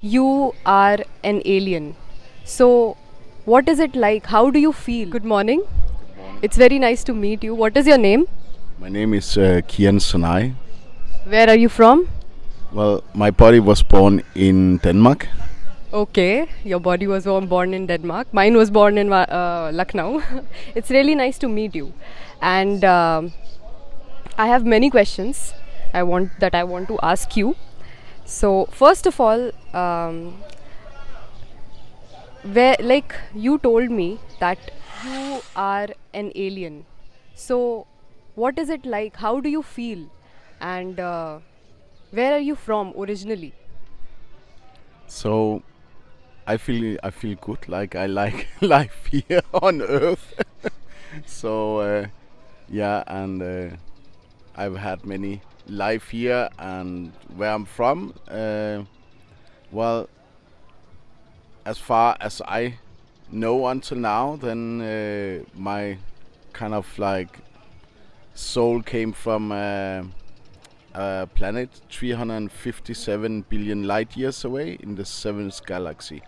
You are an alien. So, what is it like? How do you feel? Good morning. It's very nice to meet you. What is your name? My name is Kian Sanai. Where are you from? Well, my body was born in Denmark. Okay, your body was born in Denmark. Mine was born in Lucknow. It's really nice to meet you. And I have many questions I want to ask you. So, first of all, where like you told me that you are an alien, so what is it like, how do you feel, and where are you from originally? So I feel good. Like I like life here on Earth. so yeah, and I've had many life here, and where I'm from. Well, as far as I know until now, then my kind of like soul came from a planet 357 billion light years away in the seventh galaxy.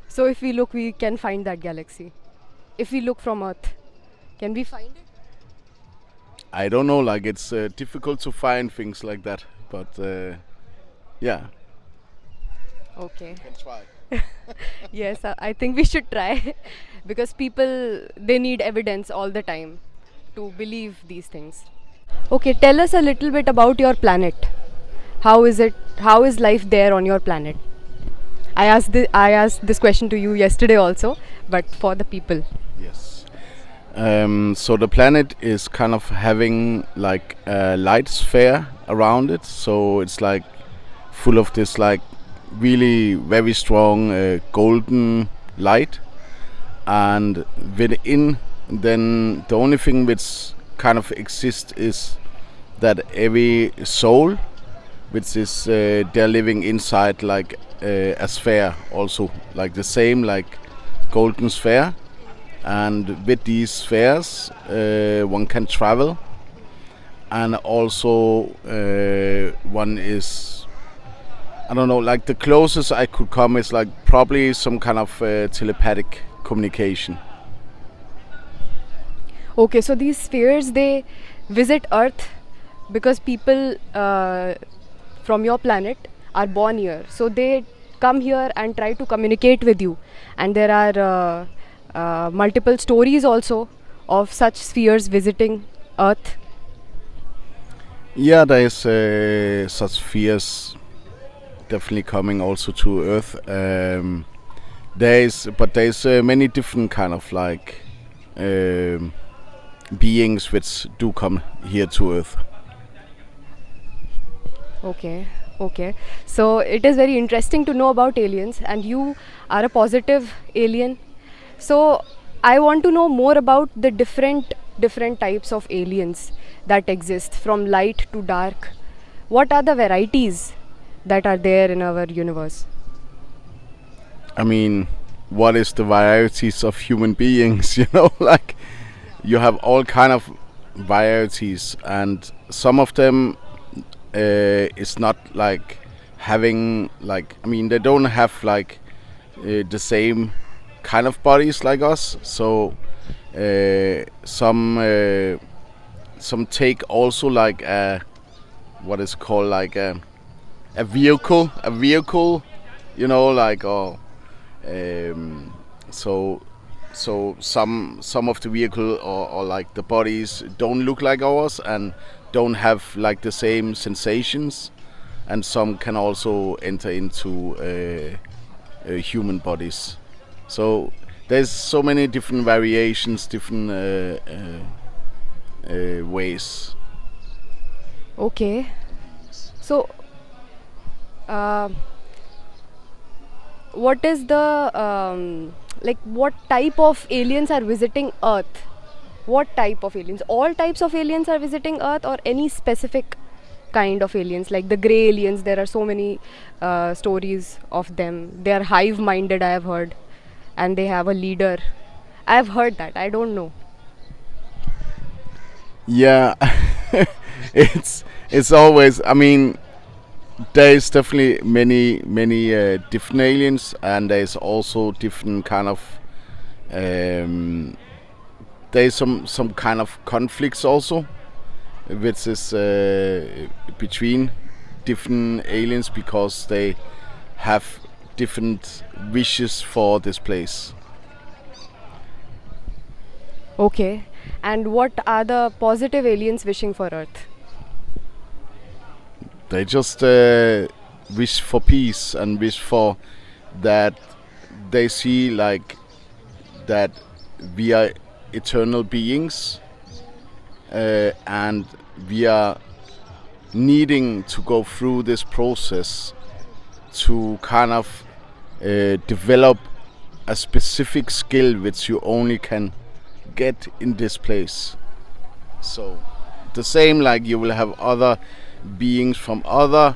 So if we look, we can find that galaxy. If we look from Earth, can we find it? I don't know, like it's difficult to find things like that, but yeah, Okay. can try. Yes, I think we should try because people, they need evidence all the time to believe these things. Okay, tell us a little bit about your planet. How is it? How is life there on your planet? I asked this question to you yesterday also, but for the people. Yes. So the planet is kind of having like a light sphere around it, so it's like full of this like really very strong golden light, and within, then the only thing which kind of exists is that every soul which is they're living inside like a sphere also, like the same like golden sphere, and with these spheres one can travel, and also one is, I don't know, like the closest I could come is like probably some kind of telepathic communication. Okay, so these spheres, they visit Earth because people from your planet are born here. So they come here and try to communicate with you. And there are multiple stories also of such spheres visiting Earth. Yeah, there is such fears definitely coming also to Earth. There's many different kind of like um, beings which do come here to Earth. Okay, okay. So it is very interesting to know about aliens, and you are a positive alien. So I want to know more about the different types of aliens that exist, from light to dark. What are the varieties that are there in our universe? I mean, what is the varieties of human beings? Like you have all kind of varieties, and some of them is not like having like, I mean, they don't have like the same kind of bodies like us. So some take also like a, what is called like a vehicle, like, or um, so some of the vehicle, or like the bodies don't look like ours and don't have like the same sensations, and some can also enter into human bodies. So there's so many different variations, different ways. Okay. So, uh, what is the like? What type of aliens are visiting Earth? What type of aliens? All types of aliens are visiting Earth, or any specific kind of aliens? Like the grey aliens, there are so many stories of them. They are hive-minded, I have heard, and they have a leader. I have heard that. I don't know. Yeah, it's always. I mean, There is definitely many different aliens, and there's also different kind of um, there's some kind of conflicts also, which is between different aliens because they have different wishes for this place. Okay. And what are the positive aliens wishing for Earth? They just wish for peace and wish for that they see like that we are eternal beings, and we are needing to go through this process to kind of develop a specific skill which you only can get in this place. So the same like you will have other beings from other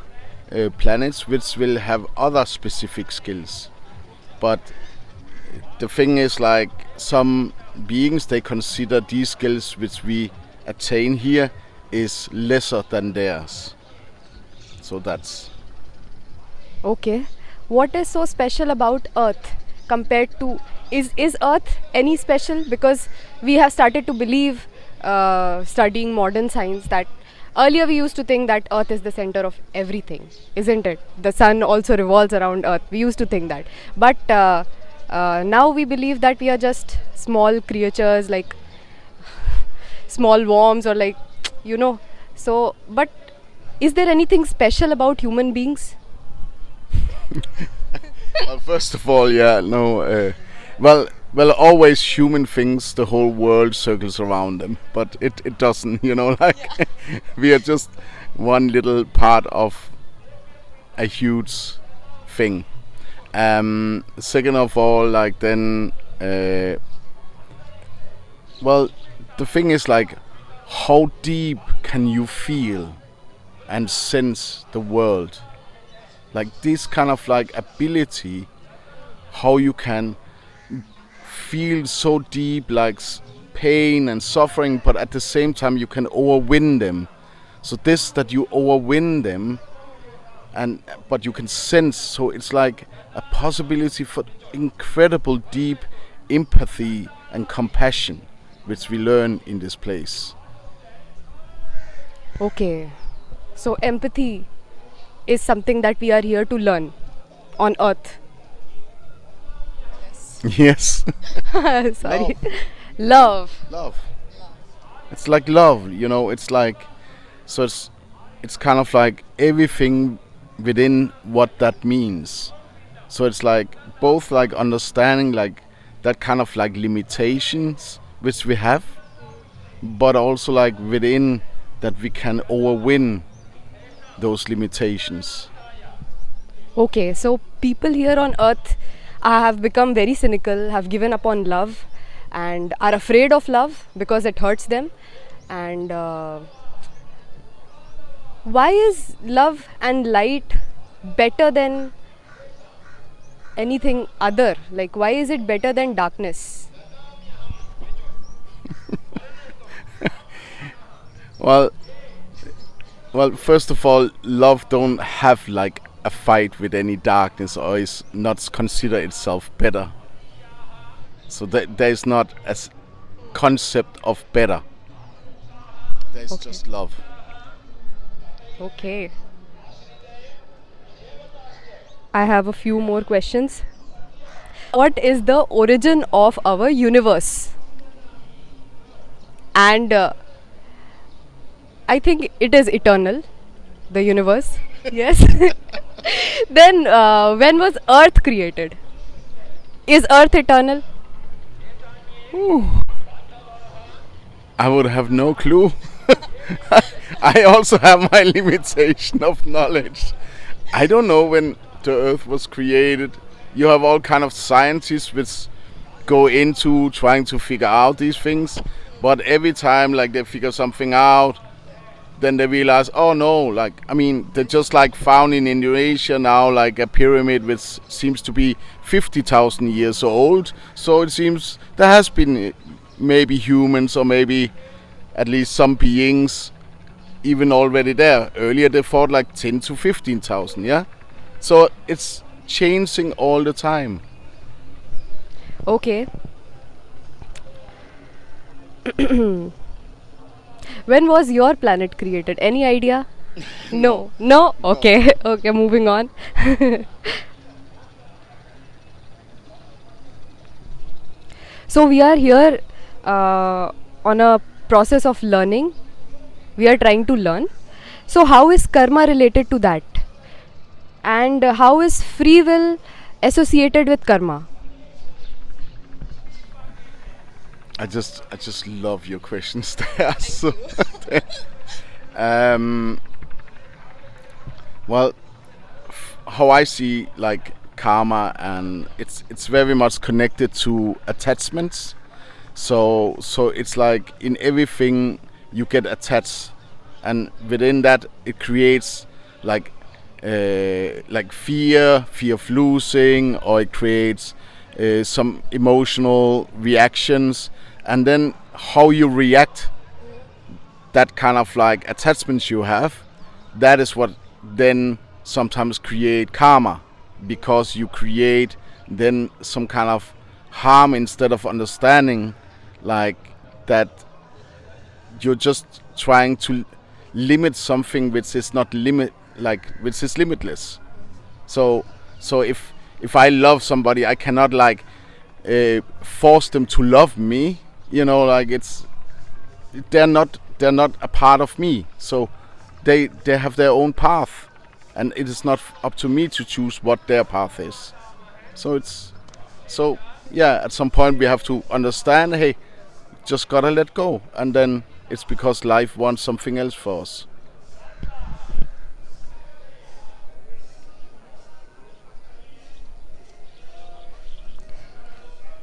planets which will have other specific skills, but the thing is like some beings they consider these skills which we attain here is lesser than theirs. So that's Okay. What is so special about Earth compared to is Earth any special? Because we have started to believe, studying modern science, that earlier we used to think that Earth is the center of everything, isn't it? The sun also revolves around Earth. We used to think that, but now we believe that we are just small creatures, like small worms, or like you know. So, but is there anything special about human beings? well, first of all, yeah, no. Well, always human things. The whole world circles around them, but it doesn't. You know, like we are just one little part of a huge thing. Second of all, like then, well, the thing is like, how deep can you feel and sense the world? Like this kind of like ability, how you can feel so deep like pain and suffering, but at the same time you can overwin them. So this that you overwin them, and but you can sense. So it's like a possibility for incredible deep empathy and compassion, which we learn in this place. Okay. So empathy is something that we are here to learn on Earth. Yes. Sorry. Love. Love. It's like love, you know. It's like so. It's kind of like everything within what that means. So it's like both like understanding like that kind of like limitations which we have, but also like within that we can overwin those limitations. Okay, so people here on Earth have become very cynical, have given up on love, and are afraid of love because it hurts them. And why is love and light better than anything other? Like, why is it better than darkness? Well, well, first of all, love don't have like a fight with any darkness or is not consider itself better. So there is not a concept of better. There's Okay. just love. Okay. I have a few more questions. What is the origin of our universe? And I think it is eternal, the universe. Yes. Then, when was Earth created? Is Earth eternal? I would have no clue. I also have my limitation of knowledge. I don't know when the Earth was created. You have all kind of scientists which go into trying to figure out these things, but every time like they figure something out, then they realize, oh no, like I mean, they just like found in Indonesia now like a pyramid which seems to be 50,000 years old. So it seems there has been maybe humans or maybe at least some beings even already there. Earlier they thought like 10 to 15,000, yeah? So it's changing all the time. Okay. When was your planet created? Any idea? No. No? Okay. Okay, moving on. So we are here on a process of learning. We are trying to learn. So how is karma related to that? And how is free will associated with karma? I just love your questions. They are so. um, well, how I see like karma, and it's very much connected to attachments. So it's like in everything you get attached, and within that it creates like fear of losing, or it creates some emotional reactions, and then how you react, that kind of like attachments you have, that is what then sometimes create karma, because you create then some kind of harm instead of understanding, like that you're just trying to limit something which is not limit, like which is limitless. So if I love somebody, I cannot like force them to love me, like they're not a part of me. So they have their own path, and it is not up to me to choose what their path is. So yeah, at some point we have to understand, hey, just gotta let go, and then it's because life wants something else for us.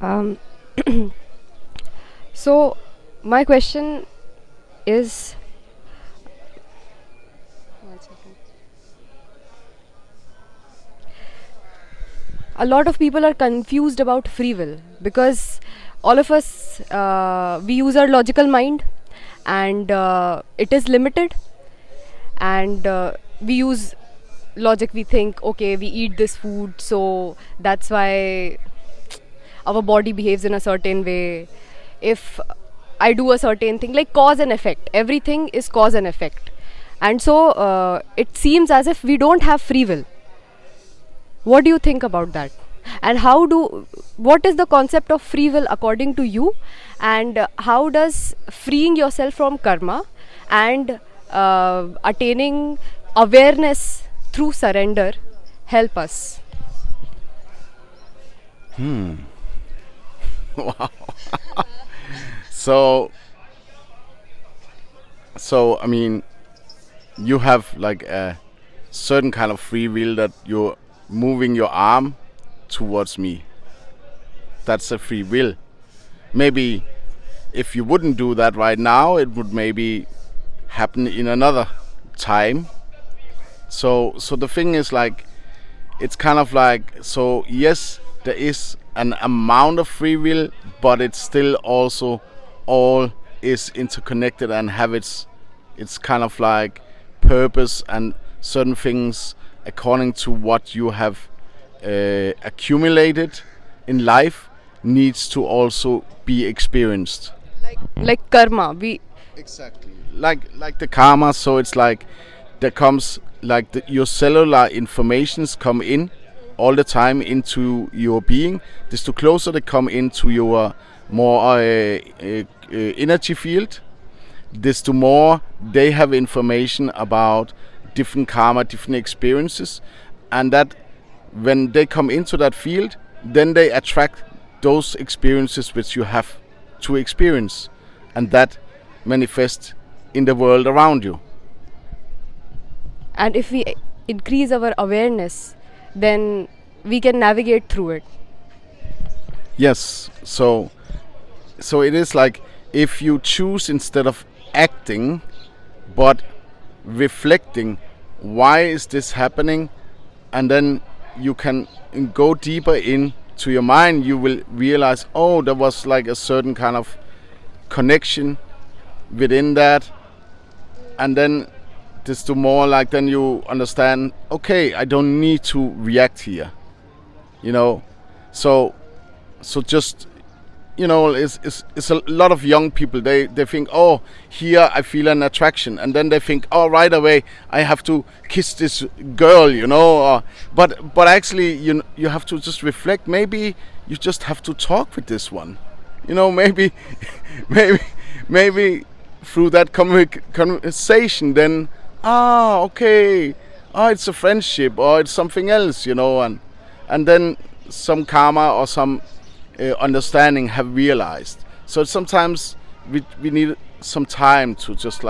Um, so my question is, one second. A lot of people are confused about free will because all of us we use our logical mind, and it is limited, and we use logic. We think, okay, we eat this food, so that's why our body behaves in a certain way. If I do a certain thing, like cause and effect, everything is cause and effect. And so it seems as if we don't have free will. What do you think about that? And what is the concept of free will according to you? And how does freeing yourself from karma and attaining awareness through surrender help us? Wow. So I mean, you have like a certain kind of free will that you're moving your arm towards me. That's a free will. Maybe if you wouldn't do that right now, it would maybe happen in another time. So the thing is like, it's kind of like, so yes, there is an amount of free will, but it's still also all is interconnected and have it's kind of like purpose, and certain things according to what you have accumulated in life needs to also be experienced. Like karma, we Exactly. Like the karma. So it's like there comes like your cellular informations come in all the time into your being. Desto closer they come into your more energy field, desto more they have information about different karma, different experiences, and that when they come into that field, then they attract those experiences which you have to experience, and that manifest in the world around you. and if we increase our awareness, then we can navigate through it. Yes. So it is like, if you choose instead of acting, but reflecting, why is this happening, and then you can go deeper into your mind, you will realize, oh, there was like a certain kind of connection within that, and then desto more like then you understand. Okay, I don't need to react here. You know, so just it's a lot of young people. They think, oh, here I feel an attraction, and then they think, oh, right away I have to kiss this girl, but actually you have to just reflect. Maybe you just have to talk with this one, maybe maybe maybe through that conversation, then okay, it's a friendship or it's something else, and then some karma or some understanding have realized. So sometimes we need some time to just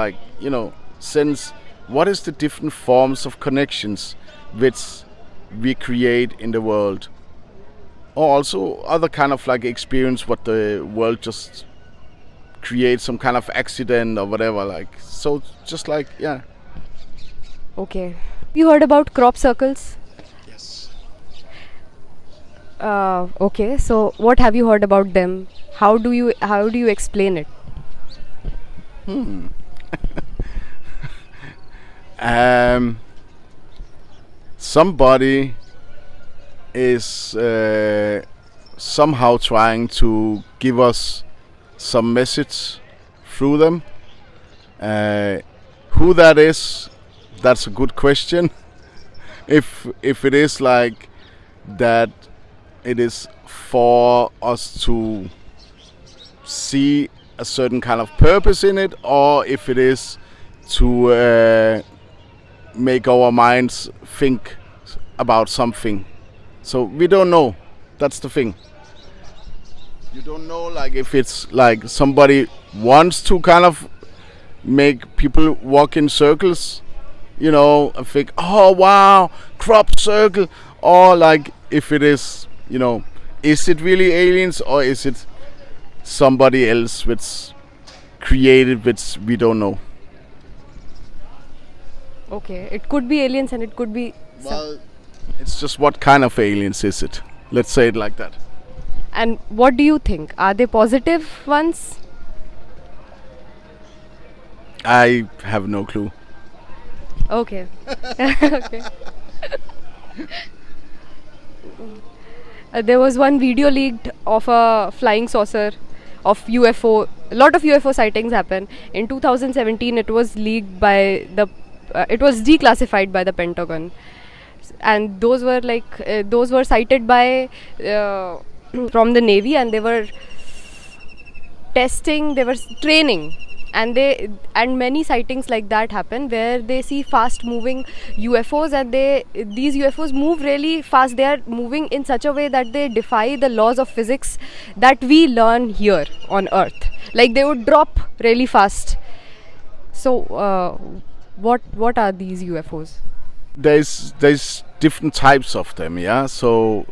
sense what is the different forms of connections which we create in the world, or also other kind of like experience what the world just creates, some kind of accident or whatever, like, so just like, yeah. Okay. You heard about crop circles? Yes. Okay. So what have you heard about them? How do you explain it? um Somebody is somehow trying to give us some message through them. Uh, who that is, that's a good question. If it is like that, it is for us to see a certain kind of purpose in it, or if it is to make our minds think about something. So we don't know. That's the thing. You don't know, like, if it's like somebody wants to kind of make people walk in circles, and think, oh wow, crop circle, or like if it is it really aliens, or is it somebody else which created, which we don't know. Okay. It could be aliens and it could be Well, it's just what kind of aliens is it? Let's say it like that. And what do you think? Are they positive ones? I have no clue. Okay. Okay. There was one video leaked of a flying saucer of UFO. A lot of UFO sightings happen. In 2017, it was leaked by it was declassified by the Pentagon, and those were cited by from the Navy, and they were testing, they were training, and many sightings like that happen where they see fast moving UFOs, and these UFOs move really fast. They are moving in such a way that they defy the laws of physics that we learn here on Earth. Like, they would drop really fast. So what are these UFOs? There's different types of them, yeah. So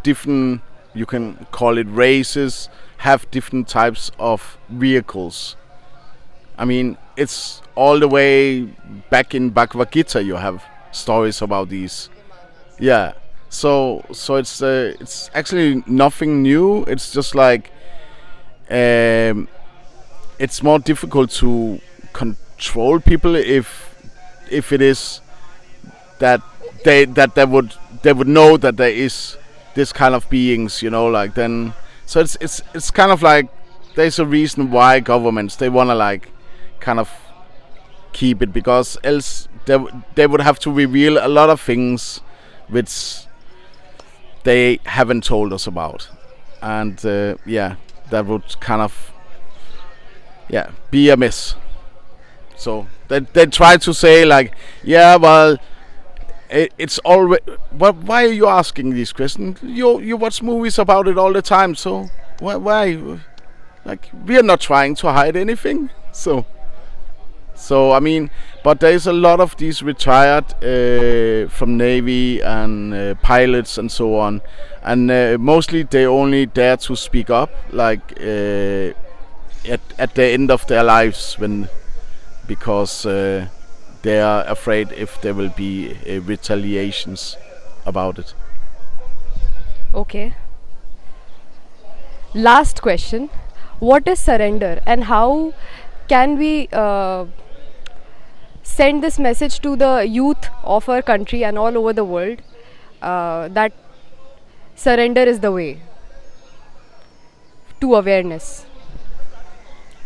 different, you can call it races, have different types of vehicles. I mean, it's all the way back in Bhagavad Gita. You have stories about these. Yeah. So it's actually nothing new. It's just like um, it's more difficult to control people if it is that they would know that there is this kind of beings, like, then. So it's kind of like there's a reason why governments, they want to like kind of keep it, because else they would have to reveal a lot of things which they haven't told us about, and yeah, that would kind of, yeah, be a mess. So they try to say like, yeah, well, it's already. Why are you asking these questions? You watch movies about it all the time. So why? Like, we are not trying to hide anything. So I mean, but there is a lot of these retired from Navy and pilots and so on, and mostly they only dare to speak up like at the end of their lives, because they are afraid if there will be retaliations about it. Okay. Last question. What is surrender, and how can we send this message to the youth of our country and all over the world, that surrender is the way to awareness.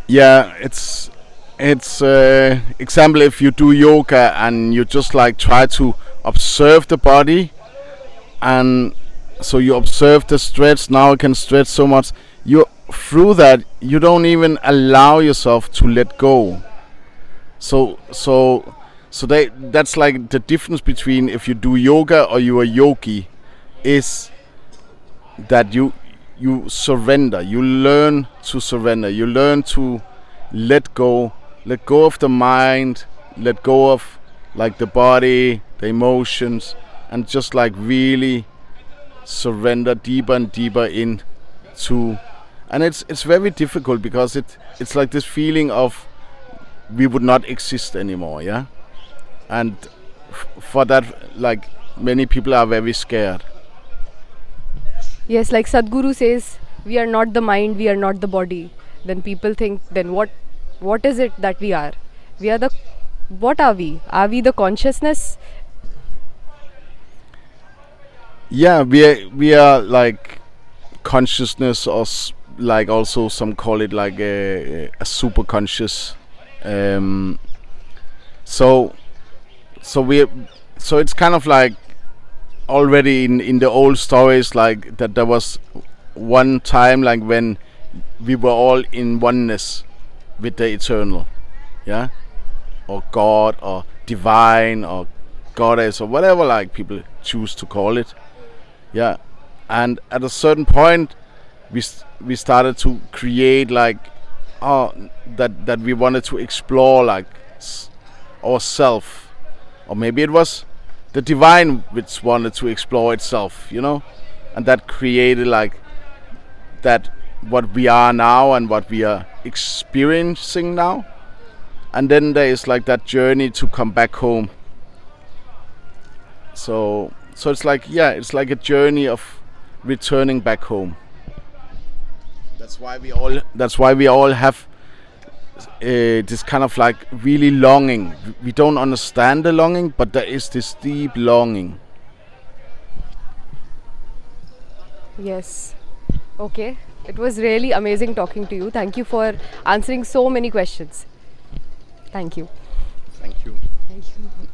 Yeah, it's example, if you do yoga and you just like try to observe the body, and so you observe the stretch. Now you can stretch so much. You through that you don't even allow yourself to let go. So that's like the difference between if you do yoga or you are yogi, is that you surrender. You learn to surrender. You learn to let go of the mind, let go of like the body, the emotions, and just like really surrender deeper and deeper in to. And it's very difficult because it's like this feeling of we would not exist anymore, yeah. And for that, like, many people are very scared. Yes, like Sadhguru says, we are not the mind, we are not the body. Then people think, then what is it that we are? We are the, what are we? Are we the consciousness? Yeah, we are like consciousness, or like also some call it like a super conscious. Um, so so we so it's kind of like already in the old stories, like that there was one time like when we were all in oneness with the eternal, yeah, or God or divine or goddess or whatever like people choose to call it, yeah. And at a certain point we started to create like, oh, that we wanted to explore like ourself, or maybe it was the divine which wanted to explore itself, and that created like that what we are now and what we are experiencing now. And then there is like that journey to come back home. So it's like, yeah, it's like a journey of returning back home. That's why we all have this kind of like really longing. We don't understand the longing, but there is this deep longing. Yes. Okay. It was really amazing talking to you. Thank you for answering so many questions. Thank you. Thank you. Thank you.